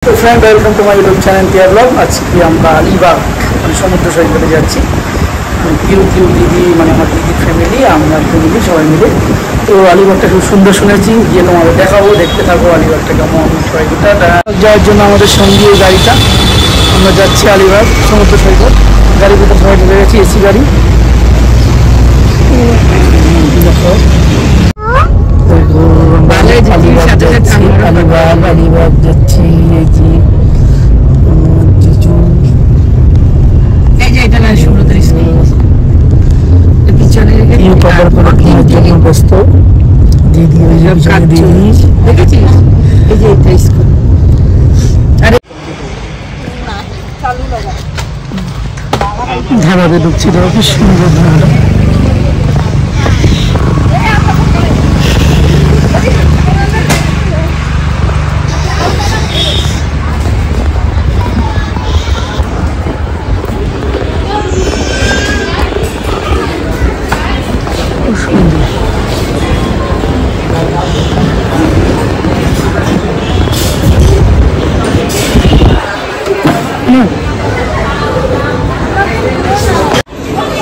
तो friend welcome to my YouTube channel Tiya blog. आज की আমরা আলিবাগ মানে সমুদ্র সৈকতে যাচ্ছি। তিউ দিদি মানে আমার দিদির ফ্যামিলি, আমরা ফ্যামিলি সবাই মিলে। তো আলিবাগটা খুব সুন্দর শুনেছি, গিয়ে তোমাদের দেখাবো, দেখতে থাকবো আলিবাগটা কেমন। সৈকতটা যাওয়ার জন্য আমাদের সঙ্গে গাড়িটা, আমরা যাচ্ছি আলিবাগ সমুদ্র সৈকত। গাড়ির ভিতরে সবাই ঢুকে গেছি, এসি গাড়ি। আলিবাগ যাচ্ছি, ব্যস্ত দিদি ধাবাতে ঢুকছি। তো খুব সুন্দর ধাবা।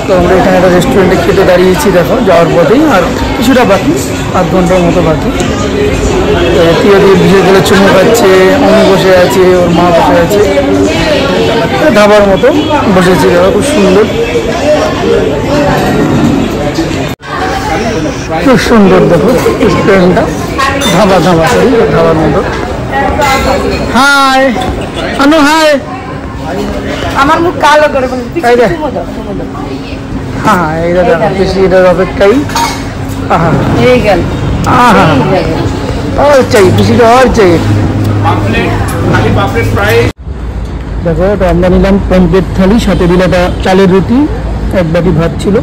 তো আমরা এখানে একটা রেস্টুরেন্টে খেতে দাঁড়িয়েছি, দেখো যাওয়ার পথেই, আর কিছুটা বাকি, আধ ঘন্টার মতো বাকি। প্রিয় দিয়ে বিশেষ করে চুমু খাচ্ছে, অমি বসে আছে, ওর মা বসে আছে, ধাবার মতো বসেছে, দেখো খুব সুন্দর, খুব সুন্দর দেখো রেস্টুরেন্টটা, ধাবার মতো। হাই আনু, হাই। আমার মুখ কালো করে হ্যাঁ, এইটা দেখো বেশি, এটার অপেক্ষাই। আহা এই গেল, আহা और चाहिए, किसी को और चाहिए। দেখো এটা আমরা নিলাম পমপ্লেট থালি, সাথে দিলে একটা চালের রুটি, এক বাটি ভাত ছিল।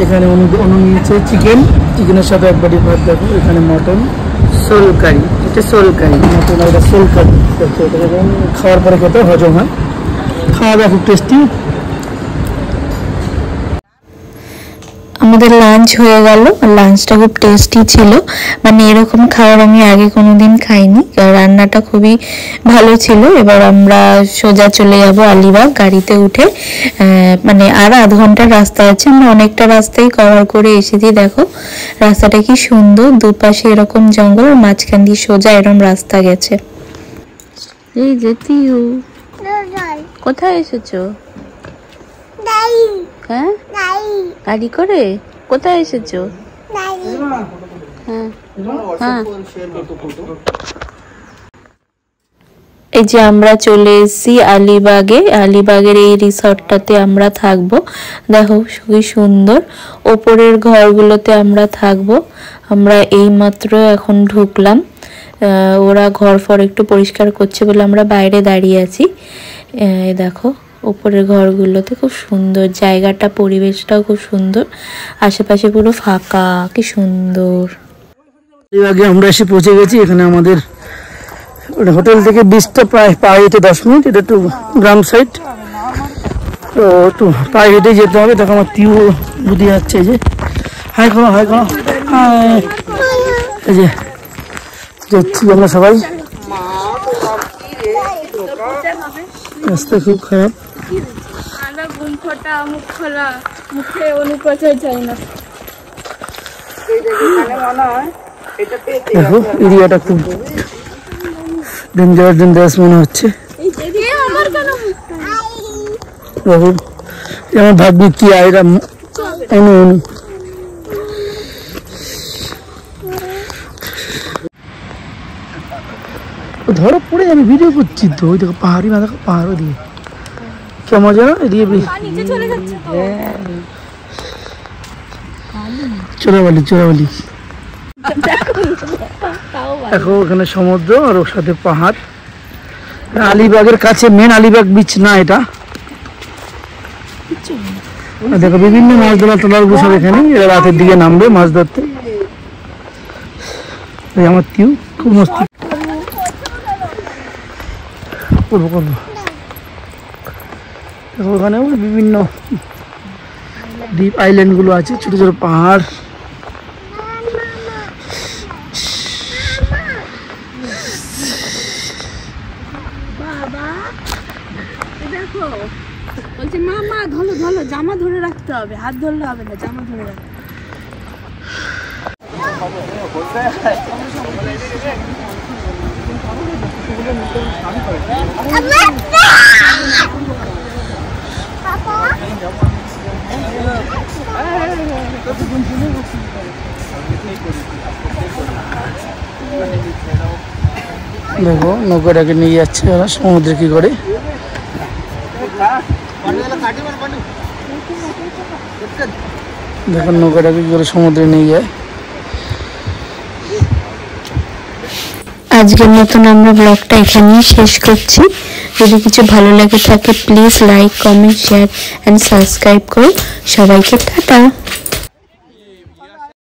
এখানে অনু নিয়েছে চিকেনের সাথে এক বাটি ভাত। দেখো এখানে মটন সোল কারি, এটা সোল কারি, মটন, এটা সোল কারি। খাওয়ার পরে খেতে হজম হয়, খাওয়া দাওয়া খুব টেস্টি। আমাদের লাঞ্চ হয়ে গেল, লাঞ্চটা খুব টেস্টি ছিল, মানে এরকম খাবার আমি আগে কোনোদিন খাইনি, রান্নাটা খুবই ভালো ছিল। এবার আমরা সোজা চলে যাব আলিবাগ গাড়িতে উঠে, মানে আর আধ ঘন্টার রাস্তা আছে, আমরা অনেকটা রাস্তাই কভার করে এসেছি। দেখো রাস্তাটা কি সুন্দর, দুপাশে এরকম জঙ্গল, মাঝখান দিয়ে সোজা এরকম রাস্তা গেছে। এই যে তিউ, কোথায় এসেছো? হ্যাঁ, গাড়ি করে কোথায় এসেছো? হ্যাঁ হ্যাঁ, এই যে আমরা চলে এসেছি আলিবাগে। আলিবাগের এই রিসর্টটাতে আমরা থাকবো। দেখো খুবই সুন্দর, ওপরের ঘরগুলোতে আমরা থাকবো। আমরা এই মাত্র এখন ঢুকলাম, ওরা ঘর ফর একটু পরিষ্কার করছে বলে আমরা বাইরে দাঁড়িয়ে আছি। দেখো উপরের ঘরগুলোতে খুব সুন্দর জায়গাটা, পরিবেশটাও খুব সুন্দর, আশেপাশে পুরো ফাঁকা, কি সুন্দর। আগে আমরা এসে পৌঁছে গেছি। এখানে আমাদের হোটেল থেকে বিচটা প্রায় পায়ে হেঁটে 10 মিনিট, এটা একটু গ্রাম সাইড, তো একটু পায়ে হেঁটে যেতে হবে। দেখো আমার তিউ বুদ্ধি যাচ্ছে, এই যে হাই করো, হাই করো, হাই। এই যে যাচ্ছি আমরা সবাই, রাস্তা খুব খারাপ। দেখো এরিয়াটা খুব ডেঞ্জারাস মনে হচ্ছে। আমার ভাবি কি আয়রা অনু ধরো পড়ে, আমি ভিডিও করছি তো। ওই দেখো পাহাড়ি, না দেখো পাহাড় দিয়ে কেমন যেন এদিকে চোরাবালি। দেখো ওখানে সমুদ্র আর ওর সাথে পাহাড়। আলিবাগের কাছে মেন আলিবাগ বিচ না এটা। দেখো বিভিন্ন মাছ ধরার ট্রলার বসে এখানে, এরা রাতের দিকে নামবে মাছ ধরতে। আমার তিউ খুব মস্তি করবো। দেখো ওখানেও বিভিন্ন দ্বীপ আইল্যান্ড গুলো আছে, ছোট ছোট পাহাড়। বাবা দেখো বলছে মা ধরো ধরো জামা ধরে রাখতে হবে, হাত ধরলে হবে না, জামা ধরে রাখতে। দেখো নৌকাটাকে নিয়ে যাচ্ছে ওরা সমুদ্রে কি করে। দেখো নৌকাটাকে কি করে সমুদ্রে নিয়ে যায়। আজকের মতন আমরা ব্লগটা এখানেই শেষ করছি। যদি কিছু ভালো লাগে থাকে please like, comment, share and subscribe করো। সবাইকে টাটা।